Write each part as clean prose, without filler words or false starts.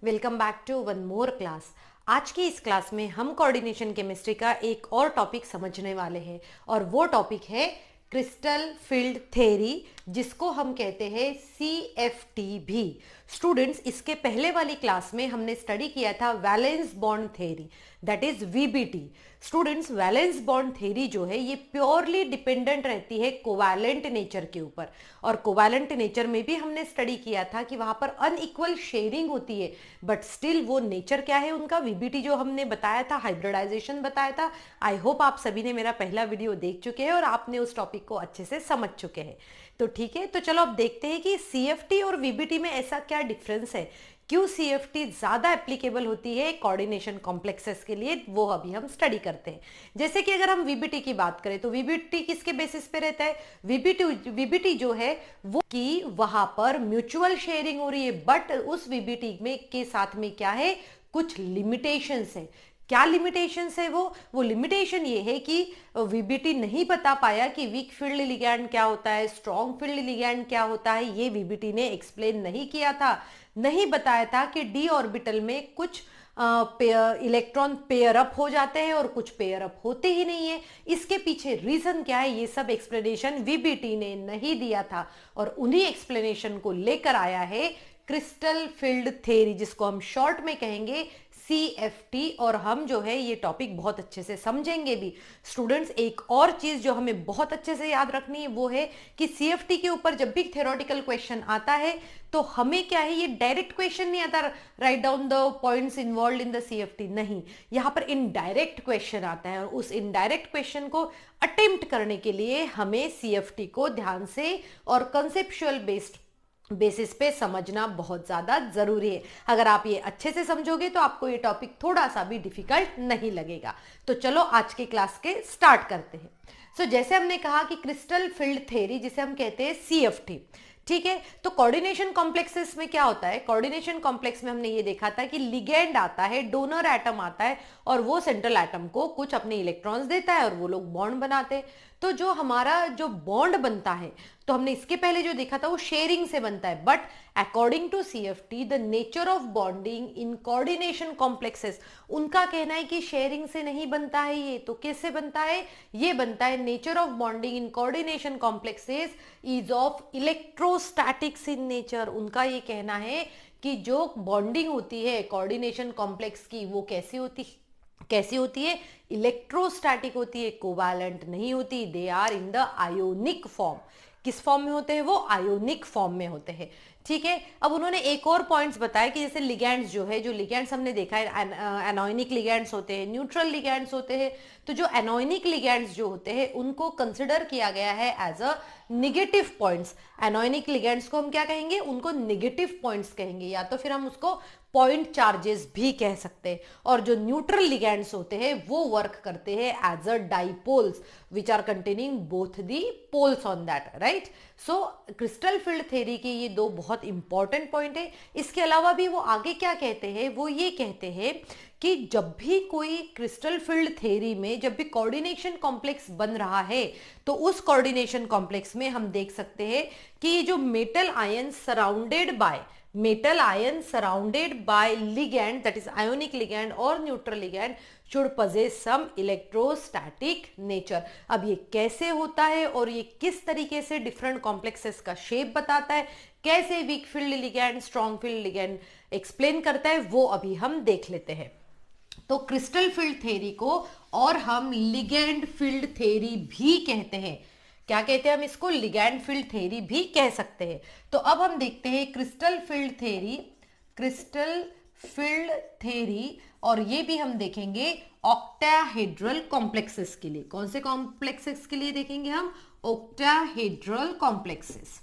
Welcome back to one more class. आज की इस क्लास में हम कोऑर्डिनेशन केमिस्ट्री का एक और टॉपिक समझने वाले हैं और वो टॉपिक है क्रिस्टल फील्ड थ्योरी, जिसको हम कहते हैं CFT भी। स्टूडेंट्स, इसके पहले वाली क्लास में हमने स्टडी किया था valence bond theory, that is VBT। Students, valence bond theory जो है ये प्योरली डिपेंडेंट रहती है कोवैलेंट नेचर के ऊपर, और कोवैलेंट नेचर में भी हमने स्टडी किया था कि वहां पर अनइक्वल शेयरिंग होती है, बट स्टिल वो नेचर क्या है उनका, VBT जो हमने बताया था, हाइब्रिडाइजेशन बताया था। आई होप आप सभी ने मेरा पहला वीडियो देख चुके हैं और आपने उस टॉपिक को अच्छे से समझ चुके हैं। तो ठीक है, तो चलो अब देखते हैं कि CFT और VBT में ऐसा क्या डिफरेंस है, क्यों CFT ज्यादा एप्लीकेबल होती है कोऑर्डिनेशन कॉम्प्लेक्सेस के लिए, वो अभी हम स्टडी करते हैं। जैसे कि अगर हम VBT की बात करें तो VBT किसके बेसिस पे रहता है? VBT जो है वो कि वहां पर म्यूचुअल शेयरिंग हो रही है, बट उस VBT में के साथ में क्या है, कुछ लिमिटेशंस है। क्या लिमिटेशंस है वो लिमिटेशन ये है कि VBT नहीं बता पाया कि वीक फील्ड लिगैंड क्या होता है, स्ट्रॉन्ग फील्ड लिगैंड क्या होता है, ये VBT ने एक्सप्लेन नहीं किया था, नहीं बताया था कि d ऑर्बिटल में कुछ इलेक्ट्रॉन पेयर अप हो जाते हैं और कुछ पेयर अप होते ही नहीं है। इसके पीछे रीजन क्या है, ये सब एक्सप्लेनेशन VBT ने नहीं दिया था, और उन्हीं एक्सप्लेनेशन को लेकर आया है क्रिस्टल फील्ड थ्योरी, जिसको हम शॉर्ट में कहेंगे CFT, और हम जो है ये टॉपिक बहुत अच्छे से समझेंगे भी। स्टूडेंट्स, एक और चीज जो हमें बहुत अच्छे से याद रखनी है वो है कि CFT के ऊपर जब भी थ्योरेटिकल क्वेश्चन आता है तो हमें क्या है, ये डायरेक्ट क्वेश्चन नहीं आता, write down the points involve in the CFT, नहीं, यहाँ पर इनडायरेक्ट क्वेश्चन आता है, और उस इनडायरेक्ट क्वेश्चन को अटेम्प्ट करने के लिए हमें CFT को ध्यान से और कंसेप्चुअल बेसिस पे समझना बहुत ज्यादा जरूरी है। अगर आप ये अच्छे से समझोगे तो आपको ये टॉपिक थोड़ा सा भी डिफिकल्ट नहीं लगेगा। तो चलो आज के क्लास के स्टार्ट करते हैं। जैसे हमने कहा कि क्रिस्टल फील्ड थ्योरी, जिसे हम कहते हैं CFT, ठीक है। तो कोऑर्डिनेशन कॉम्प्लेक्सेस में क्या होता है, कोऑर्डिनेशन कॉम्प्लेक्स में हमने ये देखा था कि लिगेंड आता है, डोनर एटम आता है, और वो सेंट्रल एटम को कुछ अपने इलेक्ट्रॉन्स देता है और वो लोग बॉन्ड बनाते हैं। तो जो हमारा जो बॉन्ड बनता है, तो हमने इसके पहले जो देखा था वो शेयरिंग से बनता है, but according to CFT the nature of bonding in coordination complexes, उनका कहना है कि शेयरिंग से नहीं बनता है ये, तो कैसे बनता है, ये बनता है nature of bonding in coordination complexes is of electrostatics in nature. उनका ये कहना है कि जो बॉन्डिंग होती है कोऑर्डिनेशन कॉम्प्लेक्स की, वो कैसी होती है, इलेक्ट्रोस्टैटिक होती है, कोवैलेंट नहीं होती। They are in the ionic form. किस फॉर्म में होते हैं वो, आयोनिक फॉर्म में होते हैं, ठीक है। अब उन्होंने एक और पॉइंट्स बताया कि जैसे लिगैंड्स जो है, जो लिगैंड्स हमने देखा है, एनोनिक लिगैंड्स होते हैं, न्यूट्रल लिगैंड्स होते हैं। तो जो एनोनिक लिगैंड्स जो होते हैं उनको कंसिडर किया गया है as a negative points. Anionic ligands को हम क्या कहेंगे, उनको निगेटिव पॉइंट्स कहेंगे, या तो फिर हम उसको पॉइंट चार्जेस भी कह सकते हैं। और जो न्यूट्रल लिगैंड्स होते हैं वो वर्क करते हैं as a dipoles which are containing both the poles on that, right. So crystal field theory के ये दो बहुत इंपॉर्टेंट पॉइंट है। इसके अलावा भी वो आगे क्या कहते हैं, वो ये कहते हैं कि जब भी कोई क्रिस्टल फील्ड थ्योरी में जब भी कोऑर्डिनेशन कॉम्प्लेक्स बन रहा है, तो उस कोऑर्डिनेशन कॉम्प्लेक्स में हम देख सकते हैं कि ये जो metal ion surrounded by ligand, that is ionic ligand और neutral ligand, should possess some electrostatic nature. अब ये कैसे होता है और ये किस तरीके से डिफरेंट कॉम्प्लेक्सेस का शेप बताता है, कैसे weak field ligand strong field ligand explain करता है, वो अभी हम देख लेते हैं। तो क्रिस्टल फील्ड थ्योरी को और हम लिगैंड फील्ड थ्योरी भी कहते हैं। क्या कहते हैं हम इसको, लिगैंड फील्ड थ्योरी भी कह सकते हैं। तो अब हम देखते हैं क्रिस्टल फील्ड थ्योरी, और ये भी हम देखेंगे ऑक्टाहेड्रल कॉम्प्लेक्सेस के लिए। कौन से कॉम्प्लेक्सेस के लिए देखेंगे हम, ऑक्टाहेड्रल कॉम्प्लेक्सेस।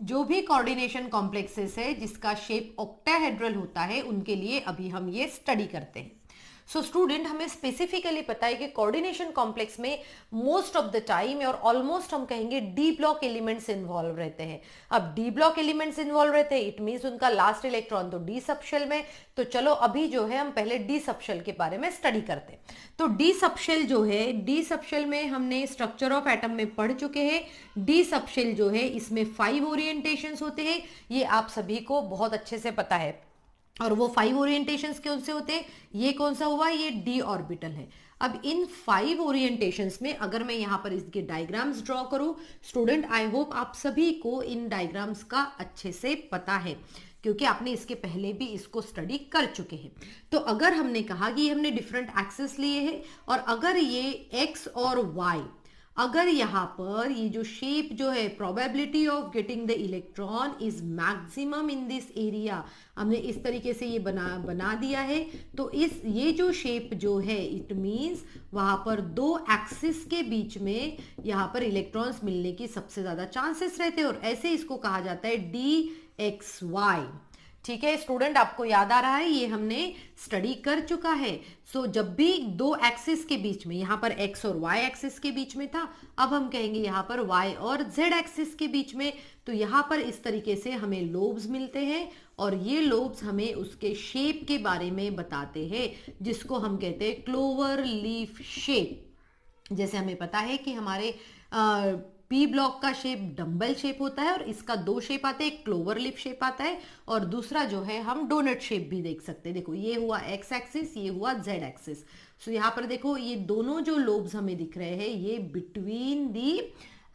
जो भी कोऑर्डिनेशन कॉम्प्लेक्सेस है जिसका शेप ऑक्टाहेड्रल होता है, उनके लिए अभी हम ये स्टडी करते हैं। सो स्टूडेंट, हमें स्पेसिफिकली पता है कि कोऑर्डिनेशन कॉम्प्लेक्स में मोस्ट ऑफ द टाइम और ऑलमोस्ट हम कहेंगे डी ब्लॉक एलिमेंट्स इन्वॉल्व रहते हैं। अब डी ब्लॉक एलिमेंट्स इन्वॉल्व रहते हैं, इट मींस उनका लास्ट इलेक्ट्रॉन तो डी सबशेल में। तो चलो अभी जो है हम पहले डी सबशेल के बारे में स्टडी करते हैं। तो डी सबशेल जो है, डी सबशेल में हमने स्ट्रक्चर ऑफ एटम में पढ़ चुके हैं। डी सबशेल जो है इसमें 5 ओरिएंटेशंस होते हैं, ये आप सभी को बहुत अच्छे से पता है। और वो 5 ओरिएंटेशंस कौन से होते हैं, ये कौन सा हुआ, ये डी ऑर्बिटल है। अब इन 5 ओरिएंटेशंस में अगर मैं यहाँ पर इसके डायग्राम्स ड्रॉ करूँ, स्टूडेंट आई होप आप सभी को इन डायग्राम्स का अच्छे से पता है, क्योंकि आपने इसके पहले भी इसको स्टडी कर चुके हैं। तो अगर हमने कहा कि हमने डिफरेंट एक्सेस लिए हैं, और अगर ये एक्स और वाई, अगर यहाँ पर ये जो शेप जो है, probability of getting the electron is maximum in this area, हमने इस तरीके से ये बना दिया है, तो इस ये जो शेप जो है, इट मीन्स वहां पर दो एक्सिस के बीच में यहाँ पर इलेक्ट्रॉन्स मिलने की सबसे ज्यादा चांसेस रहते हैं, और ऐसे इसको कहा जाता है डी एक्स वाई। ठीक है स्टूडेंट, आपको याद आ रहा है, ये हमने स्टडी कर चुका है। सो जब भी दो एक्सिस के बीच में, यहां पर एक्स और वाई एक्सिस के बीच में था, अब हम कहेंगे यहां पर वाई और जेड एक्सिस के बीच में, तो यहां पर इस तरीके से हमें लोब्स मिलते हैं, और ये लोब्स हमें उसके शेप के बारे में बताते हैं, जिसको हम कहते हैं क्लोवर लीफ शेप। जैसे हमें पता है कि हमारे पी ब्लॉक का शेप डंबल शेप होता है, और इसका दो शेप आते हैं, एक क्लोवर लिप शेप आता है, और दूसरा जो है हम डोनट शेप भी देख सकते हैं। देखो ये हुआ एक्स एक्सिस, ये हुआ जेड एक्सिस। सो यहाँ पर देखो ये दोनों जो लोब्स हमें दिख रहे हैं, ये बिटवीन दी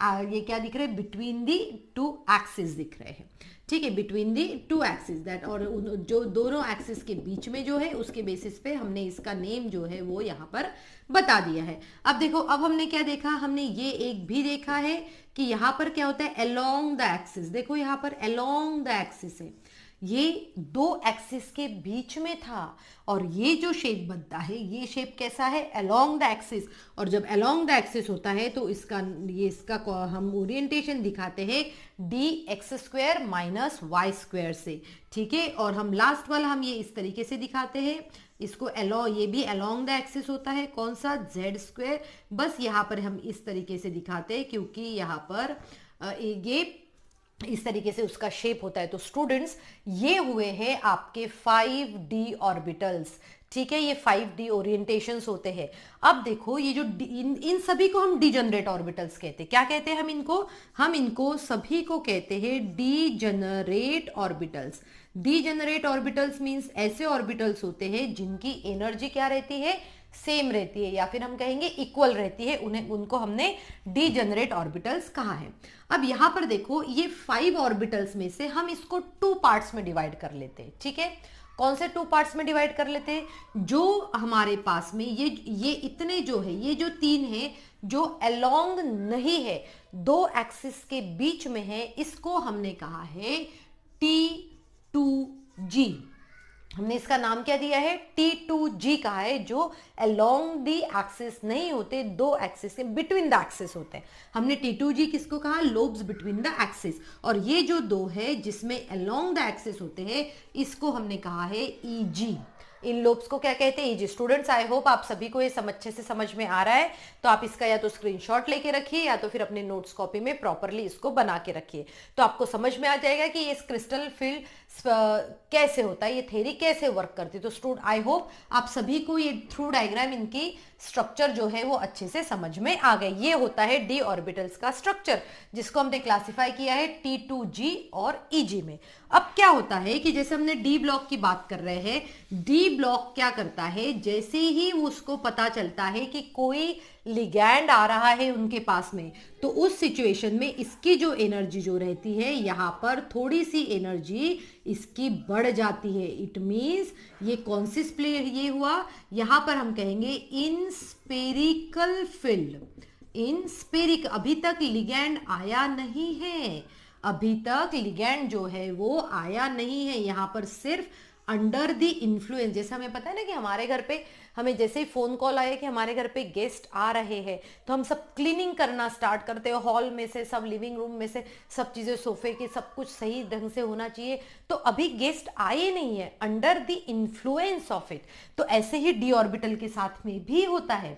ये क्या दिख रहे हैं, बिटवीन दी टू एक्सिस दिख रहे हैं। ठीक है, between the two axis that, और जो दोनों एक्सिस के बीच में जो है, उसके बेसिस पे हमने इसका नेम जो है वो यहाँ पर बता दिया है। अब देखो, अब हमने क्या देखा, हमने ये एक भी देखा है कि यहाँ पर क्या होता है, अलोंग द एक्सिस। देखो यहाँ पर अलोंग द एक्सिस है, ये दो एक्सिस के बीच में था, और ये जो शेप बनता है, ये शेप कैसा है, अलोंग द एक्सिस। और जब अलोंग द एक्सिस होता है तो इसका हम ओरिएंटेशन दिखाते हैं d x square minus y square से। ठीक है, और हम लास्ट वाला हम ये इस तरीके से दिखाते हैं, इसको ये भी अलोंग द एक्सिस होता है, कौन सा, जेड स्क्वायर। बस यहाँ पर हम इस तरीके से दिखाते हैं, क्योंकि यहाँ पर ये इस तरीके से उसका शेप होता है। तो स्टूडेंट्स, ये हुए हैं आपके 5D ऑर्बिटल्स। ठीक है, ये 5D ओरिएंटेशंस होते हैं। अब देखो, ये जो इन सभी को हम डीजनरेट ऑर्बिटल्स कहते हैं। क्या कहते हैं हम इनको सभी को कहते हैं degenerate orbitals. Degenerate orbitals means ऐसे ऑर्बिटल्स होते हैं जिनकी एनर्जी क्या रहती है, सेम रहती है, या फिर हम कहेंगे इक्वल रहती है, उनको हमने डीजनरेट ऑर्बिटल्स कहा है। अब यहां पर देखो, ये 5 ऑर्बिटल्स में से हम इसको 2 पार्ट्स में डिवाइड कर लेते हैं। ठीक है, कौन से 2 पार्ट्स में डिवाइड कर लेते हैं, जो हमारे पास में ये इतने जो है, ये जो 3 है जो अलोंग नहीं है, दो एक्सिस के बीच में है, इसको हमने कहा है T2G। हमने इसका नाम क्या दिया है, T2G कहा है, जो अलोंग दी एक्सिस नहीं होते, दो एक्सिस के बिटवीन द एक्सिस होते हैं। हमने T2G किसको कहा, लोब्स बिटवीन द एक्सिस। और ये जो दो है जिसमें अलोंग द एक्सिस होते हैं, इसको हमने कहा है EG। इन लोब्स को क्या कहते हैं, EG। स्टूडेंट्स, आई होप आप सभी को ये अच्छे से समझ में आ रहा है। तो आप इसका या तो स्क्रीनशॉट लेके रखिए, या तो फिर अपने नोट्स कॉपी में प्रॉपरली इसको बना के रखिए, तो आपको समझ में आ जाएगा कि ये क्रिस्टल फील्ड कैसे होता है, ये थ्योरी कैसे वर्क करती है। तो स्टूडेंट, आई होप आप सभी को ये थ्रू डायग्राम, इनकी स्ट्रक्चर जो है वो अच्छे से समझ में आ गए। ये होता है डी ऑर्बिटल्स का स्ट्रक्चर, जिसको हमने क्लासिफाई किया है T2G और EG में। अब क्या होता है कि जैसे हमने डी ब्लॉक की बात कर रहे हैं, डी ब्लॉक क्या करता है, जैसे ही उसको पता चलता है कि कोई लिगैंड आ रहा है उनके पास में, तो उस सिचुएशन में इसकी जो एनर्जी जो रहती है, यहां पर थोड़ी सी एनर्जी इसकी बढ़ जाती है। इट मींस ये कौन सी ये हुआ, यहां पर हम कहेंगे इन स्पेरिकल फील्ड। इन स्पेरिक, अभी तक लिगैंड आया नहीं है, अभी तक लिगैंड जो है वो आया नहीं है, यहां पर सिर्फ अंडर द इन्फ्लुएंस। जैसे हमें पता है ना कि हमारे घर पे, हमें जैसे ही फोन कॉल आया कि हमारे घर पे गेस्ट आ रहे हैं, तो हम सब क्लीनिंग करना स्टार्ट करते हैं, हॉल में से सब, लिविंग रूम में से सब चीजें, सोफे की सब कुछ सही ढंग से होना चाहिए। तो अभी गेस्ट आए नहीं है, under the influence of it. तो ऐसे ही डी ऑर्बिटल के साथ में भी होता है।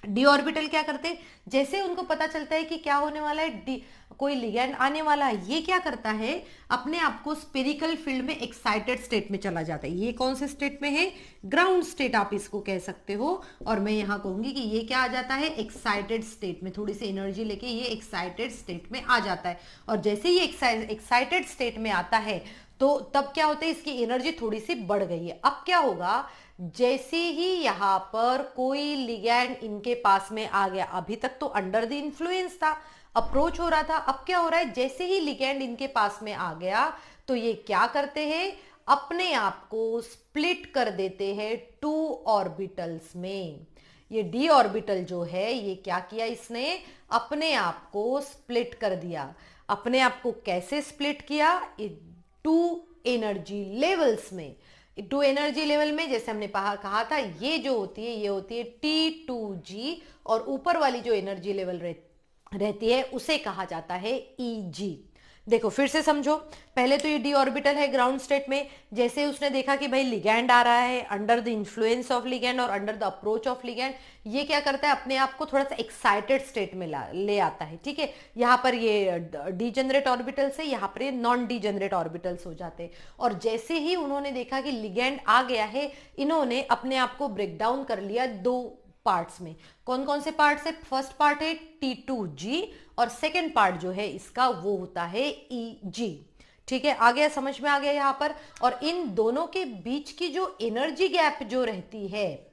डी ऑर्बिटल क्या करते हैं, जैसे उनको पता चलता है कि क्या होने वाला है, कोई लिगैंड आने वाला है, ये क्या करता है, अपने आप को स्पेरिकल फील्ड में एक्साइटेड स्टेट में चला जाता है। ये कौन से स्टेट में है, ग्राउंड स्टेट आप इसको कह सकते हो। और मैं यहाँ कहूंगी कि ये क्या आ जाता है, एक्साइटेड स्टेट में, थोड़ी सी एनर्जी लेके ये एक्साइटेड स्टेट में आ जाता है। और जैसे ये एक्साइटेड स्टेट में आता है, तो तब क्या होता है, इसकी एनर्जी थोड़ी सी बढ़ गई है। अब क्या होगा, जैसे ही यहां पर कोई लिगैंड इनके पास में आ गया, अभी तक तो अंडर द इन्फ्लुएंस था, अप्रोच हो रहा था, अब क्या हो रहा है, जैसे ही लिगैंड इनके पास में आ गया तो ये क्या करते हैं, अपने आप को स्प्लिट कर देते हैं 2 ऑर्बिटल्स में। ये डी ऑर्बिटल जो है, ये क्या किया, इसने अपने आप को स्प्लिट कर दिया। अपने आप को कैसे स्प्लिट किया, 2 एनर्जी लेवल्स में। 2 एनर्जी लेवल में, जैसे हमने कहा था, ये जो होती है, ये होती है T2G, और ऊपर वाली जो एनर्जी लेवल रहती है उसे कहा जाता है EG। देखो फिर से समझो, पहले तो ये डी ऑर्बिटल है ग्राउंड स्टेट में, जैसे उसने देखा कि भाई लिगैंड आ रहा है, under the influence of ligand और under the approach of ligand, ये क्या करता है, अपने आप को थोड़ा सा एक्साइटेड स्टेट में ले आता है। ठीक है, यहाँ पर ये डीजेनरेट ऑर्बिटल्स है, यहाँ पर ये नॉन डीजेनरेट ऑर्बिटल्स हो जाते हैं। और जैसे ही उन्होंने देखा कि लिगैंड आ गया है, इन्होंने अपने आप को ब्रेक डाउन कर लिया 2 पार्ट्स में। कौन कौन से पार्ट्स है, फर्स्ट पार्ट है T2G और सेकेंड पार्ट जो है इसका वो होता है EG। ठीक है, आ गया, समझ में आ गया यहां पर। और इन दोनों के बीच की जो एनर्जी गैप जो रहती है,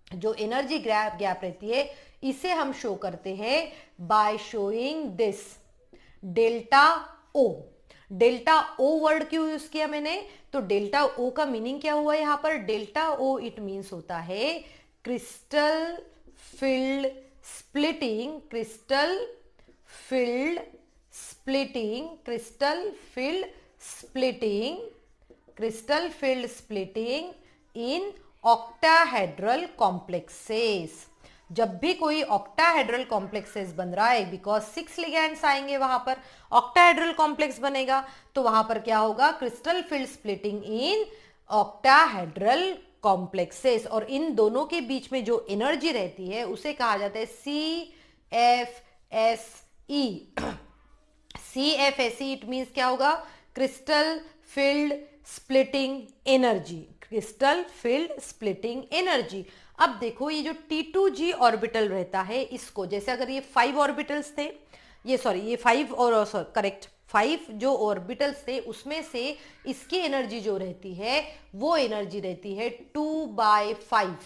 जो एनर्जी गैप रहती है, इसे हम शो करते हैं by showing this delta O। Delta O word क्यों यूज किया मैंने, तो डेल्टा O का मीनिंग क्या हुआ यहां पर, डेल्टा O इट मीन्स होता है crystal field splitting, crystal field splitting, crystal field splitting, crystal field splitting in octahedral complexes. जब भी कोई ऑक्टाहेड्रल कॉम्प्लेक्सेस बन रहा है, बिकॉज 6 लिगैंड्स आएंगे वहां पर, ऑक्टाहेड्रल कॉम्प्लेक्स बनेगा, तो वहां पर क्या होगा, crystal field splitting in octahedral complexes. और इन दोनों के बीच में जो एनर्जी रहती है उसे कहा जाता है CFSE। CFSE इट मीन्स क्या होगा, crystal field splitting energy, crystal field splitting energy. अब देखो, ये जो T2G ऑर्बिटल रहता है, इसको जैसे अगर ये 5 ऑर्बिटल्स थे, ये 5 और करेक्ट 5 जो ऑर्बिटल्स थे, उसमें से इसकी एनर्जी जो रहती है वो एनर्जी रहती है 2/5।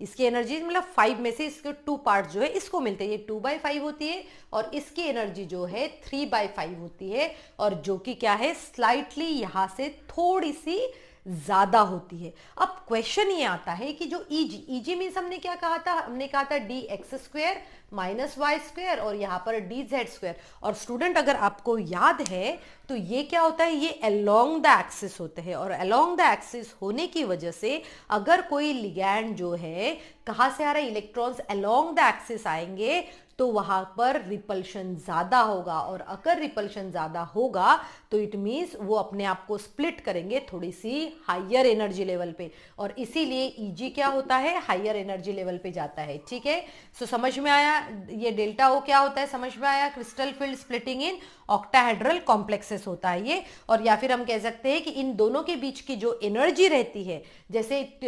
इसकी एनर्जी मतलब 5 में से इसके 2 पार्ट जो है इसको मिलते हैं, ये 2/5 होती है, और इसकी एनर्जी जो है 3/5 होती है, और जो कि क्या है, स्लाइटली यहां से थोड़ी सी ज्यादा होती है। अब क्वेश्चन ये आता है कि जो EG मीन्स हमने क्या कहा था, हमने कहा था dx² - y², और यहाँ पर dz²। और स्टूडेंट अगर आपको याद है तो ये क्या होता है, ये अलोंग द एक्सिस होते हैं, और अलोंग द एक्सिस होने की वजह से अगर कोई लिगैंड जो है, कहाँ से आ रहा है, इलेक्ट्रॉन्स अलोंग द एक्सिस आएंगे, तो वहां पर रिपल्शन ज्यादा होगा, और अगर रिपल्शन ज्यादा होगा तो इट मीन्स वो अपने आप को स्प्लिट करेंगे थोड़ी सी हायर एनर्जी लेवल पे, और इसीलिए EG क्या होता है, हायर एनर्जी लेवल पे जाता है। ठीक है, सो समझ में आया, ये डेल्टा O क्या होता है, समझ में आया, crystal field splitting in octahedral complexes होता है ये। और या फिर हम कह सकते हैं कि इन दोनों के बीच की जो एनर्जी रहती है, जैसे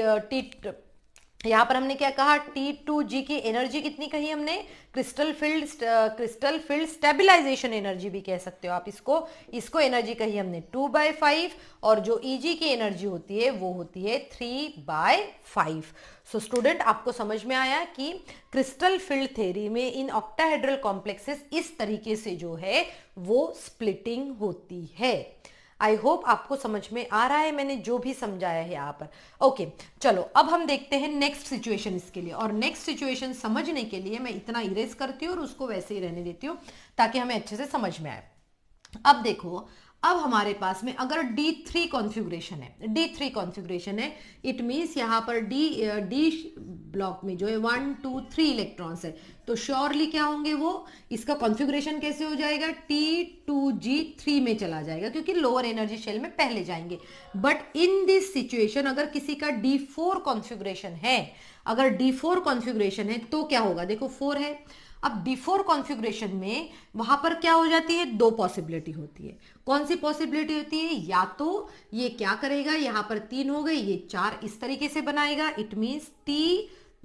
यहां पर हमने क्या कहा, T2G की एनर्जी कितनी कही हमने, क्रिस्टल फील्ड स्टेबलाइजेशन एनर्जी भी कह सकते हो आप इसको एनर्जी कही हमने 2/5, और जो EG की एनर्जी होती है वो होती है 3/5। सो स्टूडेंट, आपको समझ में आया कि क्रिस्टल फील्ड थ्योरी में इन ऑक्टाहेड्रल कॉम्प्लेक्सेस इस तरीके से जो है वो स्प्लिटिंग होती है। आई होप आपको समझ में आ रहा है मैंने जो भी समझाया है यहाँ पर। ओके, चलो अब हम देखते हैं नेक्स्ट सिचुएशन इसके लिए, और नेक्स्ट सिचुएशन समझने के लिए मैं इतना इरेज करती हूँ और उसको वैसे ही रहने देती हूँ ताकि हमें अच्छे से समझ में आए। अब देखो, अब हमारे पास में अगर D3 कॉन्फ़िगरेशन है, इट मीन्स यहाँ पर डी ब्लॉक में जो है 1 2 3 इलेक्ट्रॉन्स है, तो श्योरली क्या होंगे वो, इसका कॉन्फ़िगरेशन कैसे हो जाएगा, T2G3 में चला जाएगा, क्योंकि लोअर एनर्जी शेल में पहले जाएंगे। बट इन दिस सिचुएशन अगर किसी का D4 कॉन्फ़िगरेशन है, अगर D4 कॉन्फ़िगरेशन है तो क्या होगा, देखो 4 है। अब D4 कॉन्फ़िगरेशन में वहां पर क्या हो जाती है, 2 पॉसिबिलिटी होती है। कौन सी पॉसिबिलिटी होती है, या तो ये क्या करेगा, यहां पर 3 हो गए, ये 4 इस तरीके से बनाएगा, इट मीन्स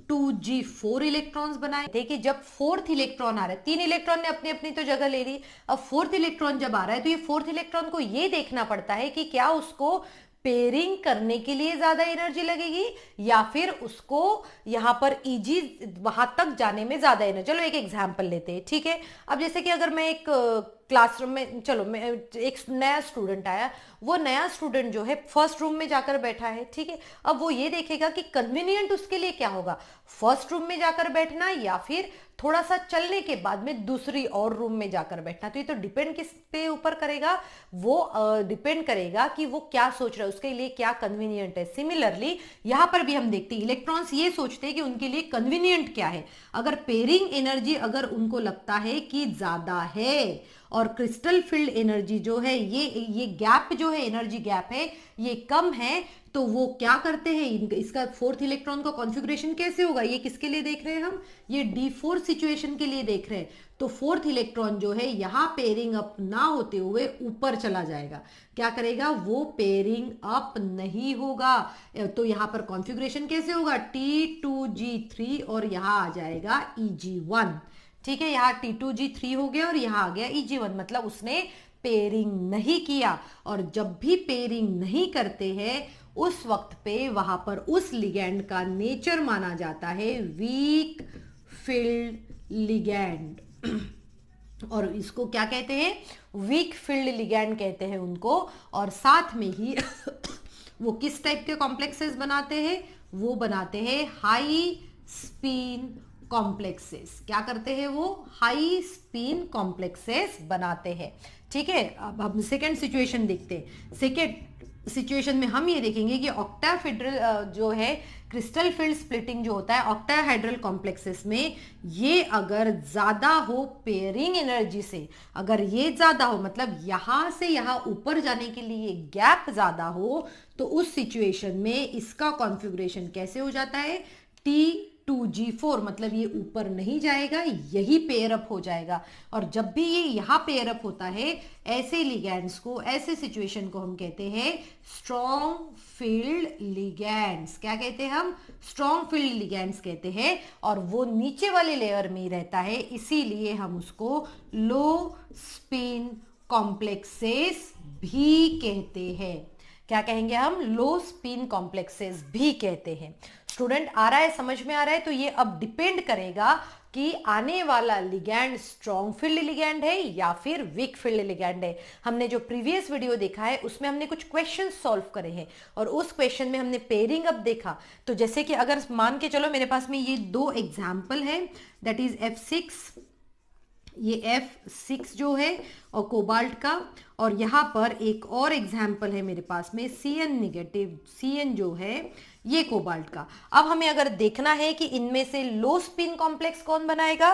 2g4 इलेक्ट्रॉन्स बनाए थे कि जब फोर्थ इलेक्ट्रॉन आ रहा है, 3 इलेक्ट्रॉन ने अपनी अपनी तो जगह ले ली, अब फोर्थ इलेक्ट्रॉन जब आ रहा है तो ये फोर्थ इलेक्ट्रॉन को ये देखना पड़ता है कि क्या उसको पेयरिंग करने के लिए ज्यादा एनर्जी लगेगी या फिर उसको यहां पर इजी वहां तक जाने में ज्यादा एनर्जी। चलो एक एग्जांपल लेते हैं, ठीक है। अब जैसे कि अगर मैं एक क्लासरूम में, चलो मैं एक नया स्टूडेंट आया, वो नया स्टूडेंट जो है फर्स्ट रूम में जाकर बैठा है, ठीक है। अब वो ये देखेगा कि कन्वीनियंट उसके लिए क्या होगा, फर्स्ट रूम में जाकर बैठना या फिर थोड़ा सा चलने के बाद में दूसरी और रूम में जाकर बैठना। तो ये तो डिपेंड किस पे ऊपर करेगा, वो डिपेंड करेगा कि वो क्या सोच रहा है, उसके लिए क्या कन्वीनियंट है। सिमिलरली यहां पर भी हम देखते हैं इलेक्ट्रॉन्स ये सोचते हैं कि उनके लिए कन्वीनियंट क्या है। अगर पेयरिंग एनर्जी अगर उनको लगता है कि ज्यादा है और क्रिस्टल फील्ड एनर्जी जो है ये गैप जो है, एनर्जी गैप है, ये कम है, तो वो क्या करते हैं, इसका फोर्थ इलेक्ट्रॉन का कॉन्फ़िगरेशन कैसे होगा, ये किसके लिए देख रहे हैं हम, ये D4 सिचुएशन के लिए देख रहे हैं। तो फोर्थ इलेक्ट्रॉन जो है यहां पेयरिंग अप ना होते हुए ऊपर चला जाएगा, क्या करेगा, वो पेयरिंग अप नहीं होगा। तो यहां पर कॉन्फ़िगरेशन कैसे होगा, T2G3 और यहां आ जाएगा Eg1, ठीक है। यहाँ T2G3 हो गया और यहाँ आ गया Eg1, मतलब उसने पेयरिंग नहीं किया। और जब भी पेयरिंग नहीं करते हैं उस वक्त पे वहां पर उस लिगैंड का नेचर माना जाता है वीक फील्ड लिगैंड और इसको क्या कहते हैं, वीक फील्ड लिगैंड कहते हैं उनको। और साथ में ही वो किस टाइप के कॉम्प्लेक्सेस बनाते हैं, वो बनाते हैं हाई स्पिन कॉम्प्लेक्सेस। क्या करते हैं वो, हाई स्पिन कॉम्प्लेक्सेस बनाते हैं, ठीक है। अब हम सेकेंड सिचुएशन देखते हैं। सेकेंड सिचुएशन में हम ये देखेंगे कि ऑक्टाहेड्रल जो है क्रिस्टल फील्ड स्प्लिटिंग जो होता है ऑक्टाहेड्रल कॉम्प्लेक्सेस में, ये अगर ज्यादा हो पेयरिंग एनर्जी से, अगर ये ज्यादा हो मतलब यहां से यहां ऊपर जाने के लिए गैप ज्यादा हो, तो उस सिचुएशन में इसका कॉन्फ़िगरेशन कैसे हो जाता है, T2G4, मतलब ये ऊपर नहीं जाएगा, यही पेयर अप हो जाएगा। और जब भी ये यहां पेयर अप होता है, ऐसे लिगैंड्स को, ऐसे सिचुएशन को हम कहते हैं स्ट्रॉन्ग फील्ड लिगैंड्स। क्या कहते हैं हम, स्ट्रॉन्ग फील्ड लिगैंड्स कहते हैं। और वो नीचे वाले लेयर में ही रहता है, इसीलिए हम उसको लो स्पिन कॉम्प्लेक्सेस भी कहते हैं। क्या कहेंगे हम, लो स्पिन कॉम्प्लेक्सेस भी कहते हैं। स्टूडेंट आ रहा है, समझ में आ रहा है। तो ये अब डिपेंड करेगा कि आने वाला लिगैंड स्ट्रॉन्ग फील्ड लिगैंड है या फिर वीक फील्ड लिगैंड है। हमने जो प्रीवियस वीडियो देखा है उसमें हमने कुछ क्वेश्चन सॉल्व करे हैं और उस क्वेश्चन में हमने पेयरिंग अप देखा। तो जैसे कि अगर मान के चलो मेरे पास में ये दो एग्जाम्पल है, दैट इज F6, ये F6 जो है और कोबाल्ट का, और यहाँ पर एक और एग्जाम्पल है मेरे पास में Cn निगेटिव, Cn जो है ये कोबाल्ट का। अब हमें अगर देखना है कि इनमें से लो स्पिन कॉम्प्लेक्स कौन बनाएगा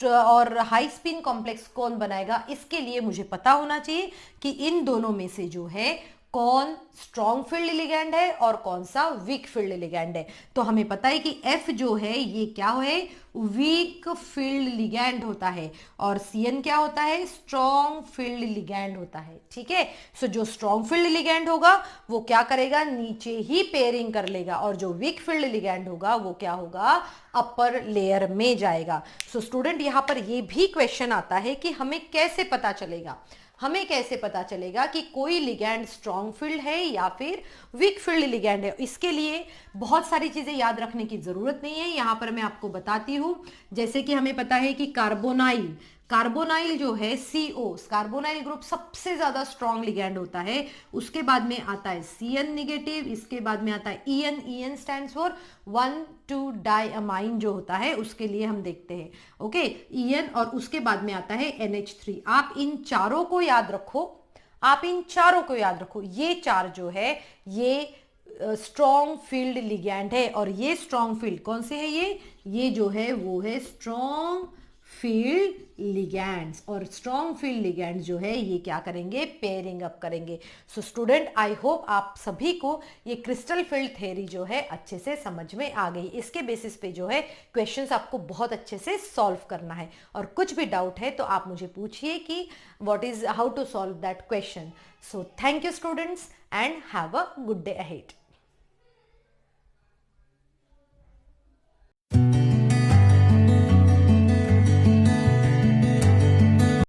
और हाई स्पिन कॉम्प्लेक्स कौन बनाएगा, इसके लिए मुझे पता होना चाहिए कि इन दोनों में से जो है कौन स्ट्रॉन्ग फील्ड लिगैंड है और कौन सा वीक फील्ड लिगैंड है। तो हमें पता है कि F जो है ये क्या है, वीक फील्ड लिगैंड होता है, और Cn क्या होता है, स्ट्रॉन्ग फील्ड लिगैंड होता है, ठीक है। सो जो स्ट्रॉन्ग फील्ड लिगैंड होगा वो क्या करेगा, नीचे ही पेयरिंग कर लेगा, और जो वीक फील्ड लिगैंड होगा वो क्या होगा, अपर लेयर में जाएगा। सो स्टूडेंट यहाँ पर ये भी क्वेश्चन आता है कि हमें कैसे पता चलेगा, हमें कैसे पता चलेगा कि कोई लिगैंड स्ट्रॉन्ग फील्ड है या फिर वीक फील्ड लिगैंड है। इसके लिए बहुत सारी चीजें याद रखने की जरूरत नहीं है, यहां पर मैं आपको बताती हूं। जैसे कि हमें पता है कि कार्बोनाइल, कार्बोनाइल जो है CO, कार्बोनाइल ग्रुप सबसे ज्यादा स्ट्रॉन्ग लिगैंड होता है। उसके बाद में आता है Cn निगेटिव, इसके बाद में आता है En, En stands for 1,2 diamine जो होता है, उसके लिए हम देखते हैं, ओके, En, और उसके बाद में आता है NH3। आप इन चारों को याद रखो, आप इन चारों को याद रखो, ये चार जो है ये स्ट्रॉन्ग फील्ड लिगैंड है। और ये स्ट्रॉन्ग फील्ड कौन से है, ये जो है वो है स्ट्रॉन्ग फील्ड लिगैंड्स, और स्ट्रॉन्ग फील्ड लिगैंड्स जो है ये क्या करेंगे, पेयरिंग अप करेंगे। सो स्टूडेंट आई होप आप सभी को ये क्रिस्टल फील्ड थ्योरी जो है अच्छे से समझ में आ गई। इसके बेसिस पे जो है क्वेश्चंस आपको बहुत अच्छे से सॉल्व करना है, और कुछ भी डाउट है तो आप मुझे पूछिए कि what is how to solve that question. So thank you students and have a good day ahead.